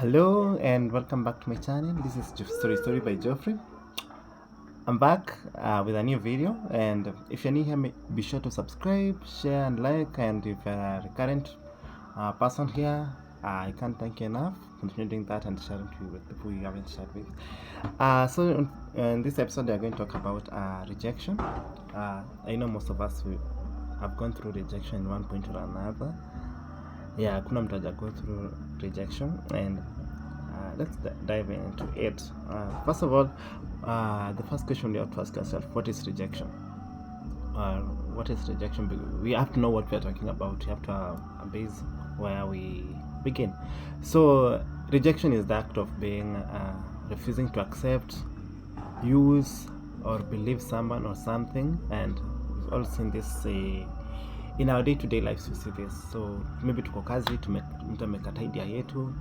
Hello and welcome back to my channel. This is Story by Geoffrey. I'm back with a new video, and if you're new here, be sure to subscribe, share and like, and if you're a current person here, I can't thank you enough. Continue doing that and sharing to with people you haven't shared with. So in this episode, we're going to talk about rejection. I know most of us have gone through rejection in one point or another. Yeah, kuna mtu haja go through rejection, and let's dive into it. First of all, the first question we have to ask ourselves: what is rejection? What is rejection? We have to know what we are talking about. We have to have a base where we begin. So rejection is the act of being refusing to accept, use, or believe someone or something, and we've all seen this in our day-to-day lives. We see this. So maybe tuko kazi, mtu amekata idea yetu,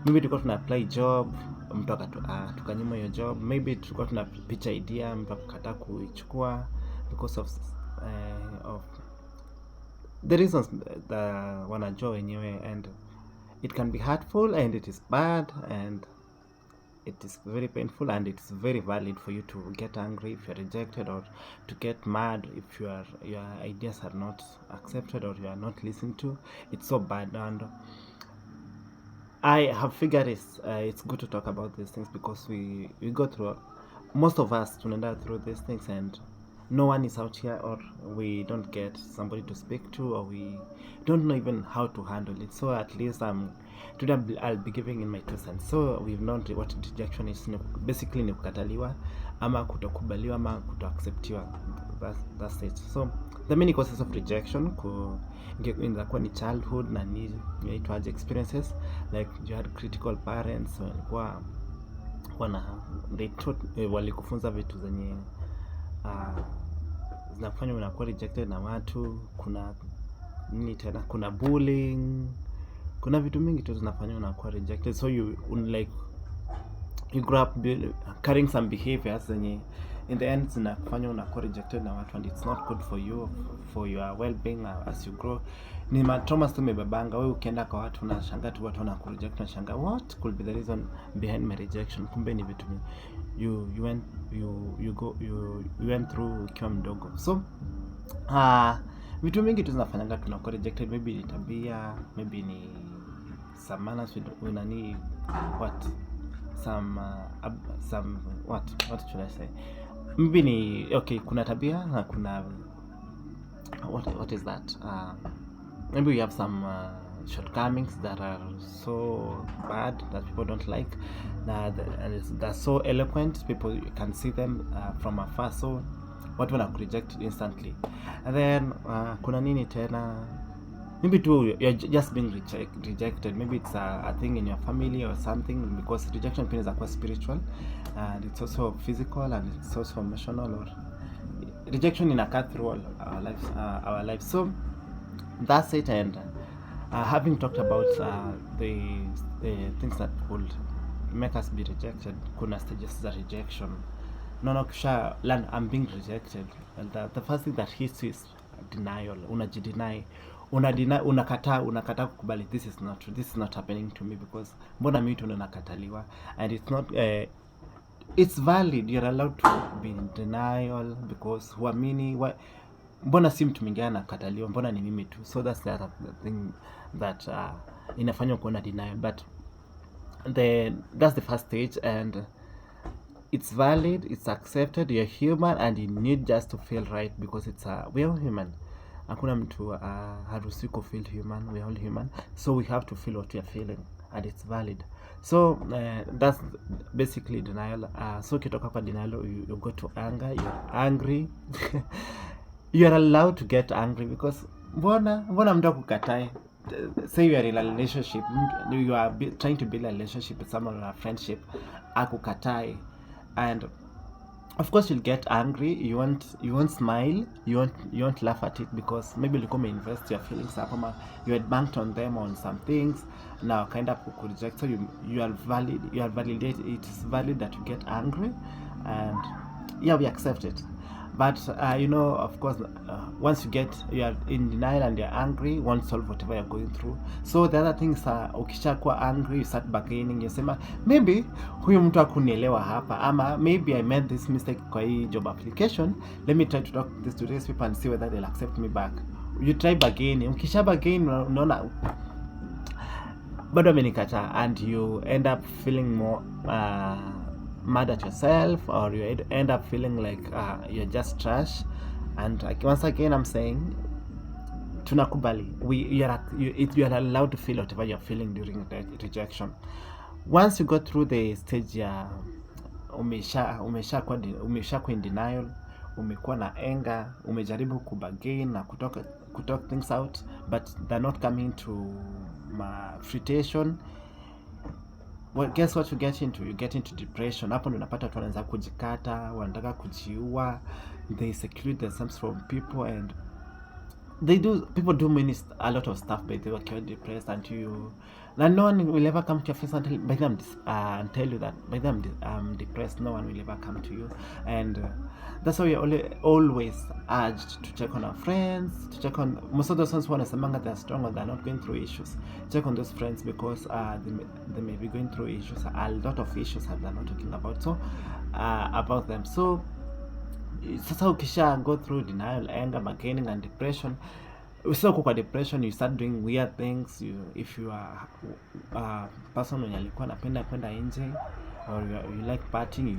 maybe tulikuwa tuna apply job, mtu tukanyima hiyo job, maybe tulikuwa tuna pitch idea, mtu akakataa kuichukua because of the reasons that wanajua wenyewe, and it can be hurtful and it is bad and it is very painful, and it's very valid for you to get angry if you're rejected, or to get mad if your ideas are not accepted or you are not listened to. It's so bad, and I have figured it's good to talk about these things because we go through, most of us tunaenda through these things, and no one is out here, or we don't get somebody to speak to, or we don't know even how to handle it. So at least today I'll be giving in my 2 cents. So we've known what rejection is. Basically ni kukataliwa ama kutokubaliwa ama kutoacceptiwa. That's it. So the many causes of rejection inaweza kuwa ni childhood na ni yaitwaje experiences, like you had critical parents walikuwa walikufunza vitu zenye zinafanya unakuwa rejected na watu. Kuna nini tena, kuna bullying, kuna vitu mingi tu zinafanya unakuwa rejected. So you grow up carrying some behaviors zenye in the end zinafanya unakuwa rejected na watu, and it's not good for you, for your well-being as you grow. Ni matraumas tu umebebanga wewe. Ukienda kwa watu unashangaa tu watu wanakureject, unashangaa what could be the reason behind my rejection, kumbe ni vitu you went through ukiwa mdogo. So vitu mingi tu zinafanyanga tunakuwa rejected. Maybe ni tabia, maybe ni some manners, unani what should I say, maybe ni okay, kuna tabia na kuna what is that, maybe we have some shortcomings that are so bad that people don't like, and they're so eloquent, people can see them from afar, so watu wana reject instantly. And then kuna nini tena, maybe too you're just being rejected. Maybe it's a thing in your family or something, because rejection pia is quite spiritual, and it's also physical, and it's also emotional, or rejection in a cut through all our lives. So that's it. And having talked about the things that would make us be rejected, kuna stages of rejection. Kisha learn I'm being rejected, and the first thing that hits you is denial. Unakataa kukubali, this is not true, this is not happening to me, because mbona mimi tunakataliwa, and it's not it's valid, you're allowed to be in denial because huamini mbona si mtu mwingine anakataliwa, mbona ni mimi tu. So that's the thing that inafanya kuona denial, but that's the first stage, and it's valid, it's accepted, you're human, and you need just to feel right, because we are human. Hakuna mtu haruhusiwi ku feel human, we are all human, so we have to feel what we are feeling, and it's valid. So that's basically denial. So ukitoka kwa denial, you go to anger, you're angry. You're allowed to get angry, because mbona mtu akukatae. Say you are in a relationship, you are trying to build a relationship with someone, or a friendship, akukatae, and of course you'll get angry, you won't smile, you won't laugh at it, because maybe ulikuwa umeinvest your feelings hapo, you had banked on them on some things, now kind of reject. So you are valid, it is valid that you get angry, and yeah, we accept it. But you know, of course, once you are in denial and you're angry, you won't solve whatever you're going through. So the other things are, ukishakuwa angry, you start bargaining. You say, maybe huyu mtu hakunielewa hapa, ama maybe I made this mistake kwa hii job application. Let me try to talk this to these people and see whether they'll accept me back. You try bargaining. Ukisha bargain, unaona bado amenikataa, and you end up feeling more mad at yourself, or you end up feeling like you're just trash. And once again, I'm saying, tunakubali, you are allowed to feel whatever you're feeling during the rejection. Once you go through the stage ya umesha kwa in denial, umekuwa na anger, umejaribu kubargain na kutalk things out, but they're not coming to fruition. Well, guess what you get into? You get into depression. Hapo ndo unapata watu wanaanza kujikata, wanataka kujiua, they seclude themselves from people, and people do a lot of stuff by the way you're depressed, and no one will ever come to your face and tell you that by them I'm depressed. No one will ever come to you, and that's why we're always urged to check on our friends, to check on most of those ones who wanasemanga they're strong or they're not going through issues. Check on those friends, because they may be going through issues, a lot of issues that they're not talking about, so about them. So sasa ukisha go through denial, anger, bargaining and depression, so kwa depression you start doing weird things. If you are a person mwenye alikuwa anapenda kwenda nje, or you like partying,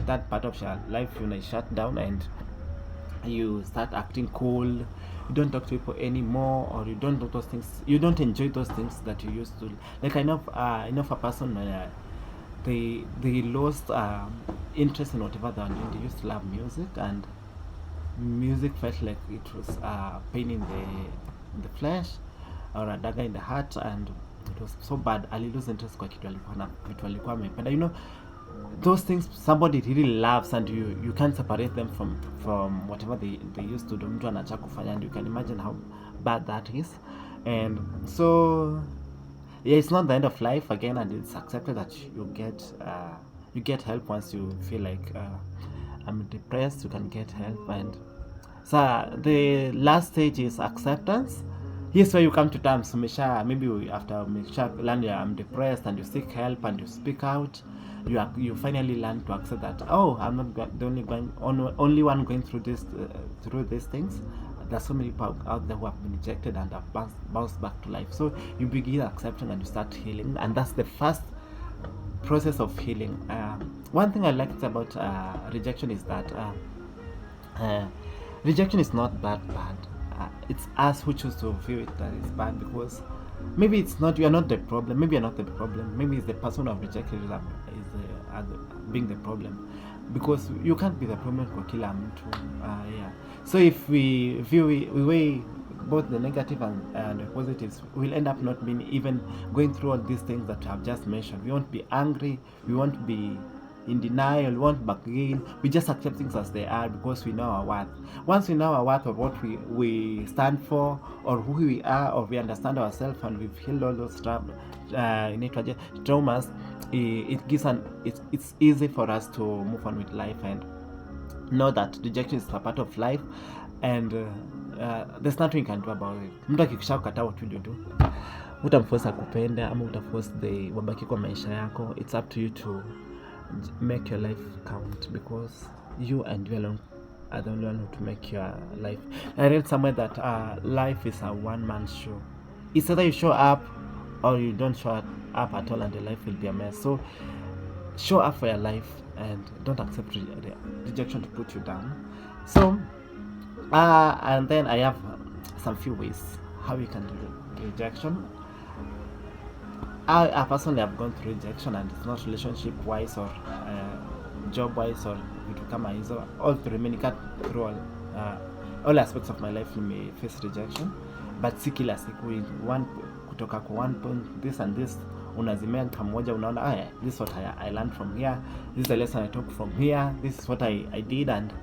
that part of your life you shut down, and you start acting cool. You don't talk to people anymore, or you don't do those things. You don't enjoy those things that you used to. Like I know of a person when they lost interest in whatever they were doing. They used to love music, and music felt like it was pain in the flesh, or a dagger in the heart, and it was so bad. Ali lose interest kwa kitu alikuwa amependa. You know, those things somebody really loves, and you can't separate them from whatever they used to do. Mtu anacha kufanya, and you can imagine how bad that is. And so yeah, it's not the end of life again, and it's accepted that you get help once you feel like I'm depressed. You can get help. And so the last stage is acceptance. Here's where you come to terms. Maybe after learn I'm depressed, and you seek help and you speak out, you finally learn to accept that, oh, I'm not the only one going through these things. There's so many people out there who have been rejected and have bounced back to life. So you begin accepting and you start healing, and that's the first process of healing. One thing I liked about rejection is that rejection is not that bad. It's us who choose to view it that it's bad, because maybe it's not, you are not the problem, maybe you're not the problem, maybe it's the person who have rejected is being the problem, because you can't be the problem kwa kila mtu. Yeah. So if we weigh both the negative and the positives, we'll end up not being even going through all these things that I have just mentioned. We won't be angry, we won't be in denial, we won't bargain. We just accept things as they are, because we know our worth. Once we know our worth, of what we stand for, or who we are, or we understand ourselves, and we've healed all those traumas, it gives it's easy for us to move on with life and know that rejection is a part of life, and there's nothing you can do about it. Mtu akikisha kukataa, what will you do? Utamforce akupenda, ama utaforce wabaki kwa maisha yako? It's up to you to make your life count, because you and you alone are the only one who to make your life. I read somewhere that life is a one-man show. It's either you show up or you don't show up at all, and your life will be a mess. So show up for your life, and don't accept rejection to put you down. So and then I have some few ways how you can do rejection. I personally have gone through rejection, and it's not relationship wise or job wise or vitu kama hizo. All through through all aspects of my life may face rejection, but si kila siku. Kutoka kwa one point this and this unazimea pamoja, unaona this is what I learned from here, this is the lesson I took from here, this is what I did, and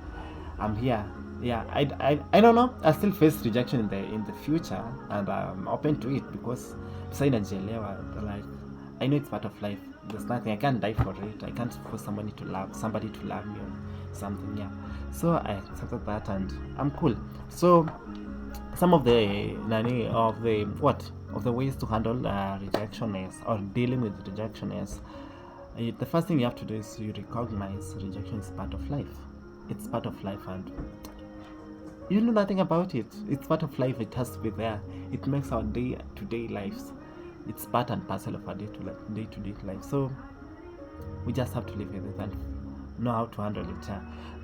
I'm here. Yeah, I don't know, I still face rejection in the future, and I'm open to it, because besides najielewa, like I know it's part of life. There's nothing, I can't die for it. I can't force somebody to love me or something. Yeah, so I accepted that and I'm cool. So some of the ways to handle rejection is, or dealing with rejection is, the first thing you have to do is you recognize rejection is part of life. It's part of life and you know nothing about it. It's part of life. It has to be there. It makes our day-to-day lives. It's part and parcel of our day-to-day life. So we just have to live with it and know how to handle it.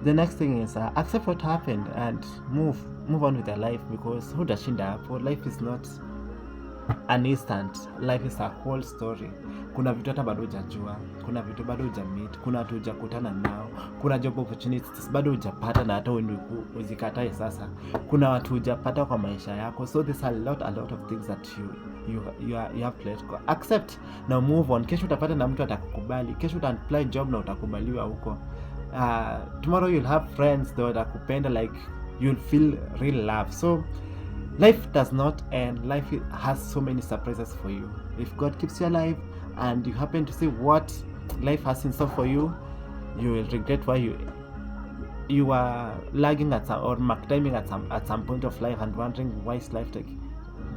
The next thing is accept what happened and move on with your life, because who does hapo? Life is not an instant. Life is a whole story. Kuna vitu hata bado hujajua, kuna vitu bado hujameet, kuna watu hujakutana nao, kuna job opportunities bado hujapata na hata uzikatae sasa. Kuna watu hujapata kwa maisha yako. So there's a lot of things that you have to let go. Accept, now move on. Kesho utapata na mtu atakukubali. Kesho uta apply job na utakubaliwa huko. Tomorrow you'll have friends that watakupenda, like you'll feel real love. So life does not end. Life has so many surprises for you. If God keeps you alive and you happen to see what life has in store for you, you will regret why you are lagging at some, or timing at some point of life and wondering why is life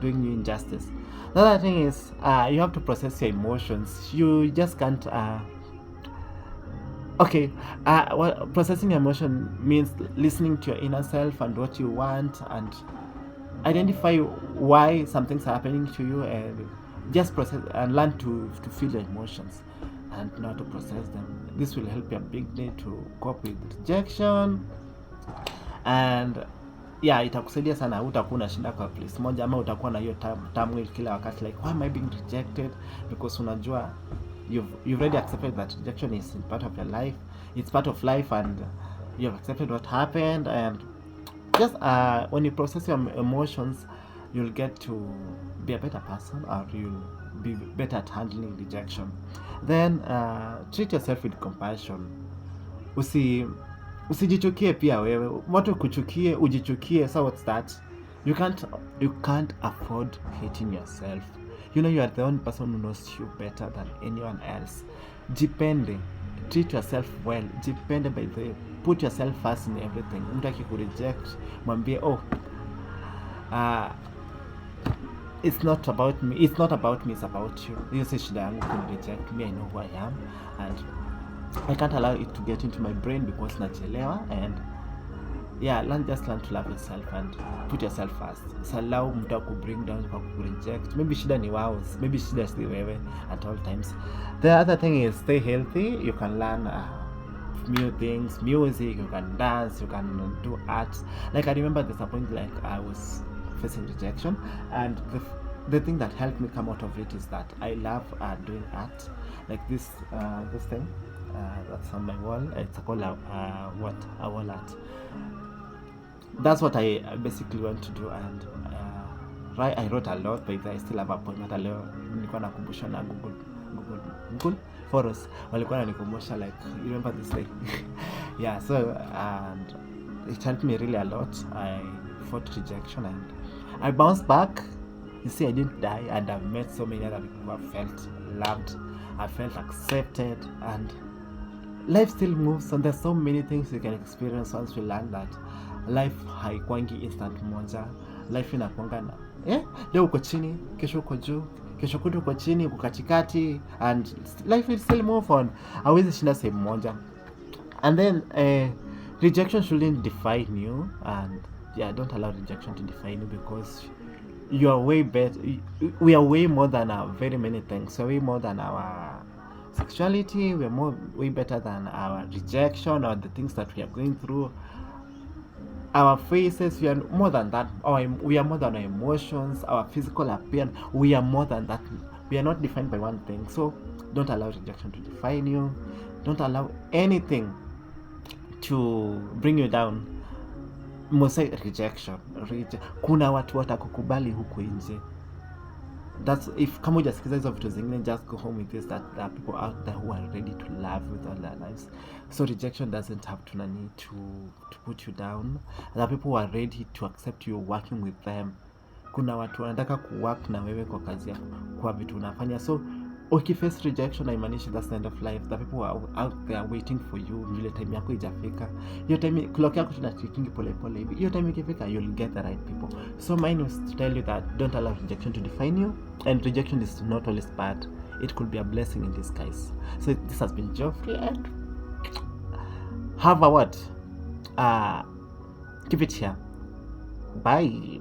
doing you injustice. The other thing is you have to process your emotions. You just can't processing emotion means listening to your inner self and what you want, and identify why some things are happening to you, and just process and learn to feel your emotions and know how to process them. This will help you a big day to cope with rejection, and yeah, itakusaidia sana. Utakuwa unashinda kwa place moja, ama utakuwa na hiyo turmoil kila wakati, like why am I being rejected? Because unajua you've already accepted that rejection is part of your life. It's part of life, and you've accepted what happened. And just when you process your emotions, you'll get to be a better person, or you'll be better at handling rejection. Then treat yourself with compassion. Usijichukie pia wewe. Watu kuchukie, ujichukie. So what's that? You can't afford hating yourself. You know you are the only person who knows you better than anyone else. Jipende. Treat yourself well. Jipende, by the way. Put yourself first in everything. Mtu akikureject, mwambie it's not about me, it's about you. Hiyo si shida yangu kunireject me. I know who I am and I can't allow it to get into my brain because nachelewa. And yeah, just learn to love yourself and put yourself first. So allow mtu bring down kwa kureject. Maybe shida ni wao, maybe shida si wewe at all times. The other thing is stay healthy. You can learn new things, music, you can dance, you can do art. Like I remember there's a point like I was facing rejection, and the thing that helped me come out of it is that I love doing art. Like this thing that's on my wall. It's called a wall art. That's what I basically want to do. And I wrote a lot, but I still have a point. Hata leo nilikuwa nakumbusha na Google Photos walikuwa wananikumbusha, like you remember this day. Yeah, so and it helped me really a lot. I fought rejection and I bounced back. You see, I didn't die, and I've met so many other people who have felt loved, I felt accepted, and life still moves. And there's so many things you can experience once you learn that life haikwangi instant moja. Life inakuanga na leo uko chini, kesho uko juu, kesho kutu uko chini, uko katikati, and life will still move on. Hawezi shinda sehemu moja. And then rejection shouldn't define you, and yeah, don't allow rejection to define you, because you are way better. We are way more than very many things. We're way more than our sexuality. We're way better than our rejection or the things that we are going through. Our faces, we are more than that. We are more than our emotions, our physical appearance. We are more than that. We are not defined by one thing. So don't allow rejection to define you. Don't allow anything to bring you down. Mose rejection. Kuna watu watakukubali huku nje. That's if kama hujasikiza hizo vitu zingine, just go home with this, that there are people out there who are ready to love with all their lives. So rejection doesn't have to need to put you down. There are people who are ready to accept you working with them. Kuna watu wanataka kuwork na wewe kwa kazi yako, kwa vitu unafanya. So Ukiface rejection haimaanishi that's the end of life. The people are out there waiting for you. Vile time yako ijafika, hiyo time clock yako tunatikingi pole pole hivi, hiyo time ikifika you'll get the right people. So mine was to tell you that don't allow rejection to define you, and rejection is not always bad. It could be a blessing in disguise. So this has been Geoffrey, and have a what? Keep it here. Bye.